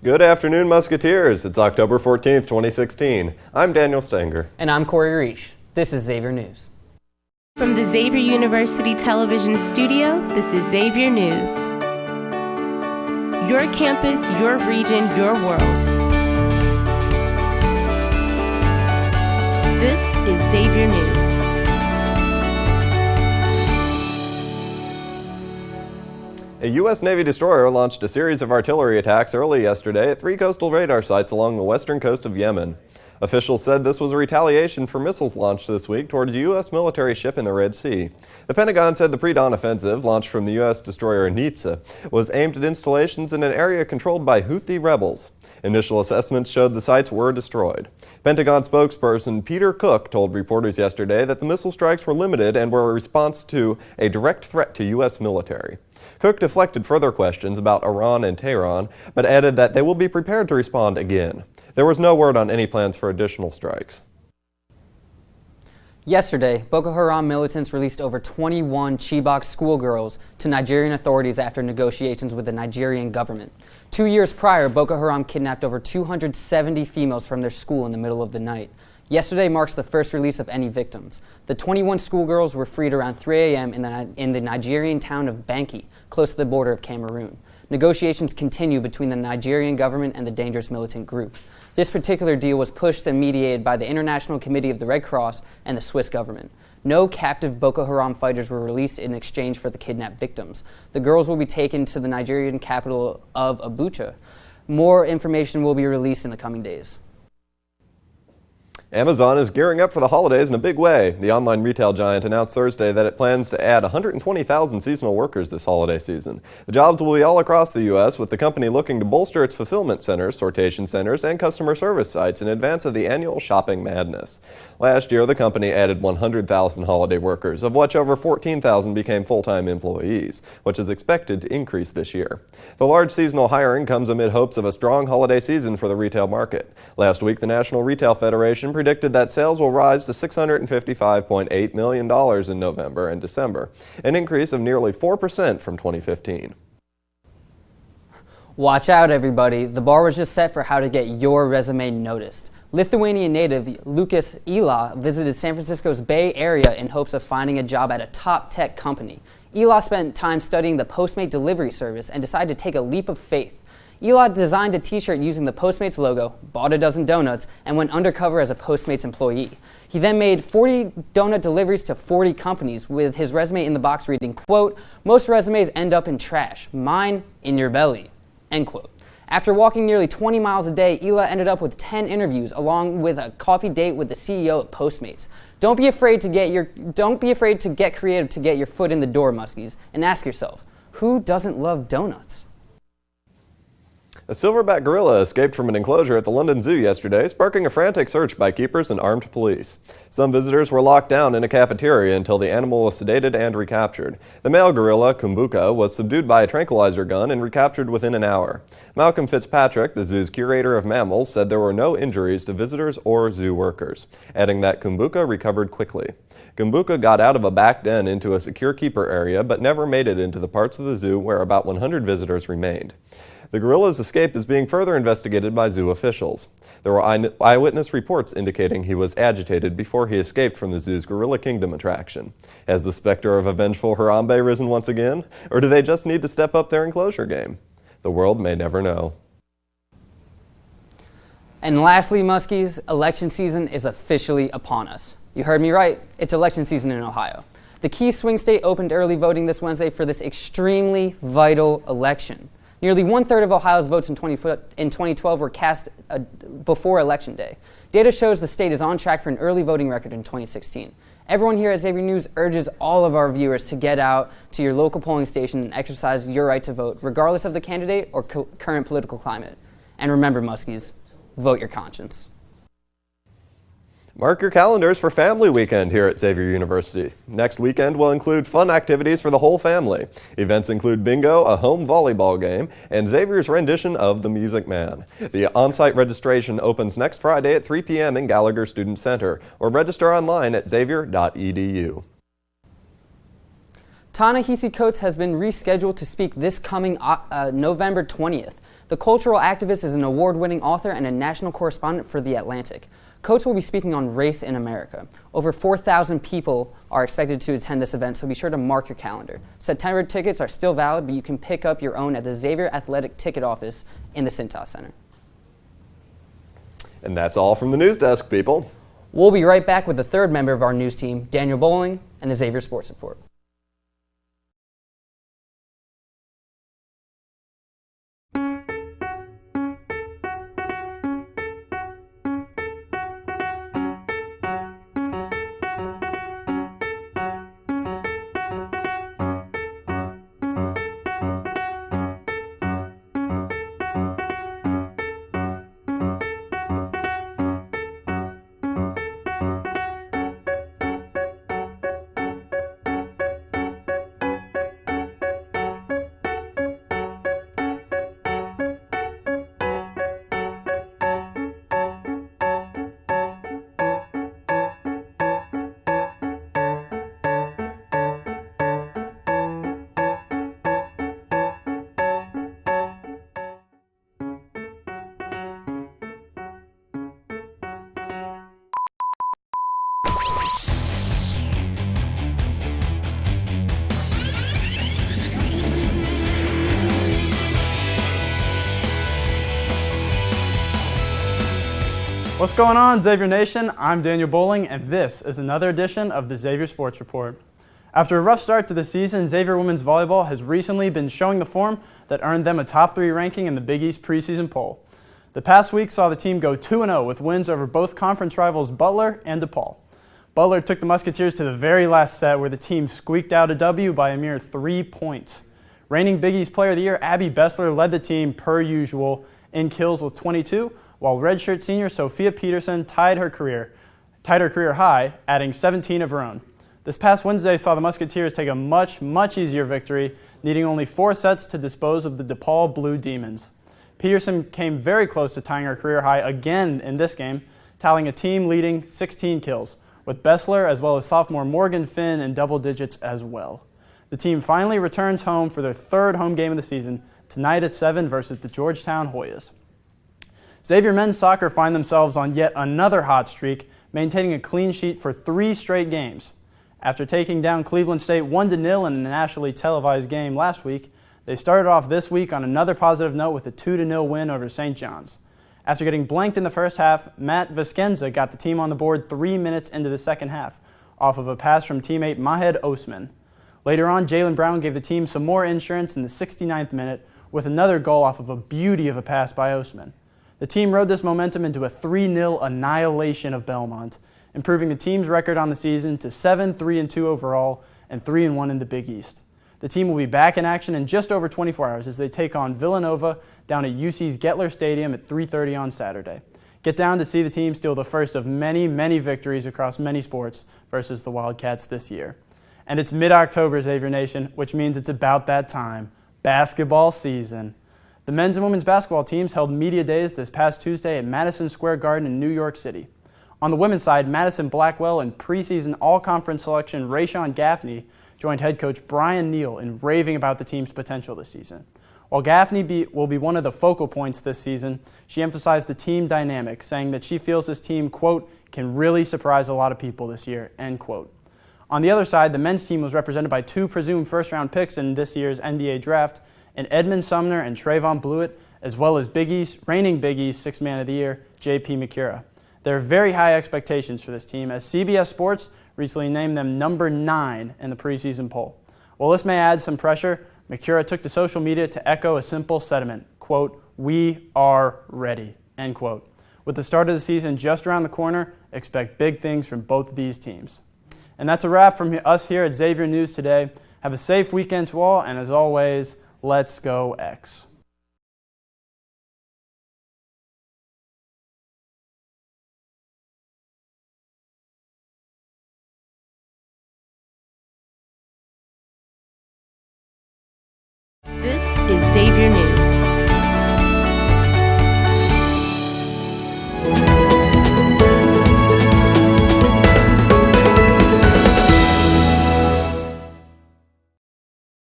Good afternoon, Musketeers. It's October 14th, 2016. I'm Daniel Stenger. And I'm Corey Reich. This is Xavier News. From the Xavier University Television Studio, this is Xavier News. Your campus, your region, your world. This is Xavier News. A U.S. Navy destroyer launched a series of artillery attacks early yesterday at 3 coastal radar sites along the western coast of Yemen. Officials said this was a retaliation for missiles launched this week towards a U.S. military ship in the Red Sea. The Pentagon said the pre-dawn offensive, launched from the U.S. destroyer Nitsa, was aimed at installations in an area controlled by Houthi rebels. Initial assessments showed the sites were destroyed. Pentagon spokesperson Peter Cook told reporters yesterday that the missile strikes were limited and were a response to a direct threat to U.S. military. Cook deflected further questions about Iran and Tehran, but added that they will be prepared to respond again. There was no word on any plans for additional strikes. Yesterday, Boko Haram militants released over 21 Chibok schoolgirls to Nigerian authorities after negotiations with the Nigerian government. 2 years prior, Boko Haram kidnapped over 270 females from their school in the middle of the night. Yesterday marks the first release of any victims. The 21 schoolgirls were freed around 3 a.m. in the Nigerian town of Banki, close to the border of Cameroon. Negotiations continue between the Nigerian government and the dangerous militant group. This particular deal was pushed and mediated by the International Committee of the Red Cross and the Swiss government. No captive Boko Haram fighters were released in exchange for the kidnapped victims. The girls will be taken to the Nigerian capital of Abuja. More information will be released in the coming days. Amazon is gearing up for the holidays in a big way. The online retail giant announced Thursday that it plans to add 120,000 seasonal workers this holiday season. The jobs will be all across the U.S., with the company looking to bolster its fulfillment centers, sortation centers, and customer service sites in advance of the annual shopping madness. Last year, the company added 100,000 holiday workers, of which over 14,000 became full-time employees, which is expected to increase this year. The large seasonal hiring comes amid hopes of a strong holiday season for the retail market. Last week, the National Retail Federation predicted that sales will rise to $655.8 million in November and December, an increase of nearly 4% from 2015. Watch out, everybody. The bar was just set for how to get your resume noticed. Lithuanian native Lucas Ila visited San Francisco's Bay Area in hopes of finding a job at a top tech company. Ila spent time studying the Postmate delivery service and decided to take a leap of faith. Eli designed a t-shirt using the Postmates logo, bought a dozen donuts, and went undercover as a Postmates employee. He then made 40 donut deliveries to 40 companies with his resume in the box reading, quote, "Most resumes end up in trash. Mine, in your belly," end quote. After walking nearly 20 miles a day, Eli ended up with 10 interviews along with a coffee date with the CEO of Postmates. Don't be afraid to get creative to get your foot in the door, Muskies, and ask yourself, who doesn't love donuts? A silverback gorilla escaped from an enclosure at the London Zoo yesterday, sparking a frantic search by keepers and armed police. Some visitors were locked down in a cafeteria until the animal was sedated and recaptured. The male gorilla, Kumbuka, was subdued by a tranquilizer gun and recaptured within an hour. Malcolm Fitzpatrick, the zoo's curator of mammals, said there were no injuries to visitors or zoo workers, adding that Kumbuka recovered quickly. Kumbuka got out of a back den into a secure keeper area, but never made it into the parts of the zoo where about 100 visitors remained. The gorilla's escape is being further investigated by zoo officials. There were eyewitness reports indicating he was agitated before he escaped from the zoo's Gorilla Kingdom attraction. Has the specter of a vengeful Harambe risen once again? Or do they just need to step up their enclosure game? The world may never know. And lastly, Muskies, election season is officially upon us. You heard me right, it's election season in Ohio. The key swing state opened early voting this Wednesday for this extremely vital election. Nearly one-third of Ohio's votes in 2012 were cast before Election Day. Data shows the state is on track for an early voting record in 2016. Everyone here at Xavier News urges all of our viewers to get out to your local polling station and exercise your right to vote, regardless of the candidate or current political climate. And remember, Muskies, vote your conscience. Mark your calendars for Family Weekend here at Xavier University. Next weekend will include fun activities for the whole family. Events include bingo, a home volleyball game, and Xavier's rendition of The Music Man. The on-site registration opens next Friday at 3 p.m. in Gallagher Student Center, or register online at xavier.edu. Ta-Nehisi Coates has been rescheduled to speak this coming November 20th. The cultural activist is an award-winning author and a national correspondent for The Atlantic. Coach will be speaking on race in America. Over 4,000 people are expected to attend this event, so be sure to mark your calendar. September tickets are still valid, but you can pick up your own at the Xavier Athletic Ticket Office in the Cintas Center. And that's all from the news desk, people. We'll be right back with the third member of our news team, Daniel Bowling, and the Xavier Sports Report. What's going on, Xavier Nation? I'm Daniel Bowling, and this is another edition of the Xavier Sports Report. After a rough start to the season, Xavier women's volleyball has recently been showing the form that earned them a top 3 ranking in the Big East preseason poll. The past week saw the team go 2-0 with wins over both conference rivals Butler and DePaul. Butler took the Musketeers to the very last set, where the team squeaked out a W by a mere 3 points. Reigning Big East Player of the Year Abby Bessler led the team per usual in kills with 22, while redshirt senior Sophia Peterson tied her career high, adding 17 of her own. This past Wednesday saw the Musketeers take a much easier victory, needing only 4 sets to dispose of the DePaul Blue Demons. Peterson came very close to tying her career high again in this game, tallying a team-leading 16 kills, with Bessler as well as sophomore Morgan Finn in double digits as well. The team finally returns home for their 3rd home game of the season, tonight at 7 versus the Georgetown Hoyas. Xavier men's soccer find themselves on yet another hot streak, maintaining a clean sheet for 3 straight games. After taking down Cleveland State 1-0 in a nationally televised game last week, they started off this week on another positive note with a 2-0 win over St. John's. After getting blanked in the first half, Matt Viskenza got the team on the board 3 minutes into the second half, off of a pass from teammate Mahed Osman. Later on, Jalen Brown gave the team some more insurance in the 69th minute with another goal off of a beauty of a pass by Osman. The team rode this momentum into a 3-0 annihilation of Belmont, improving the team's record on the season to 7-3-2 overall and 3-1 in the Big East. The team will be back in action in just over 24 hours as they take on Villanova down at UC's Gettler Stadium at 3:30 on Saturday. Get down to see the team steal the first of many victories across many sports versus the Wildcats this year. And it's mid-October, Xavier Nation, which means it's about that time, basketball season. The men's and women's basketball teams held media days this past Tuesday at Madison Square Garden in New York City. On the women's side, Madison Blackwell and preseason all-conference selection Rayshon Gaffney joined head coach Brian Neal in raving about the team's potential this season. While Gaffney will be one of the focal points this season, she emphasized the team dynamic, saying that she feels this team, quote, can really surprise a lot of people this year, end quote. On the other side, the men's team was represented by 2 presumed first-round picks in this year's NBA draft, and Edmund Sumner and Trayvon Blewett, as well as reigning Big East Sixth Man of the Year, J.P. McCura. There are very high expectations for this team, as CBS Sports recently named them number 9 in the preseason poll. While this may add some pressure, McCura took to social media to echo a simple sentiment, quote, "We are ready," end quote. With the start of the season just around the corner, expect big things from both of these teams. And that's a wrap from us here at Xavier News today. Have a safe weekend to all, and as always, let's go X. This is Xavier News.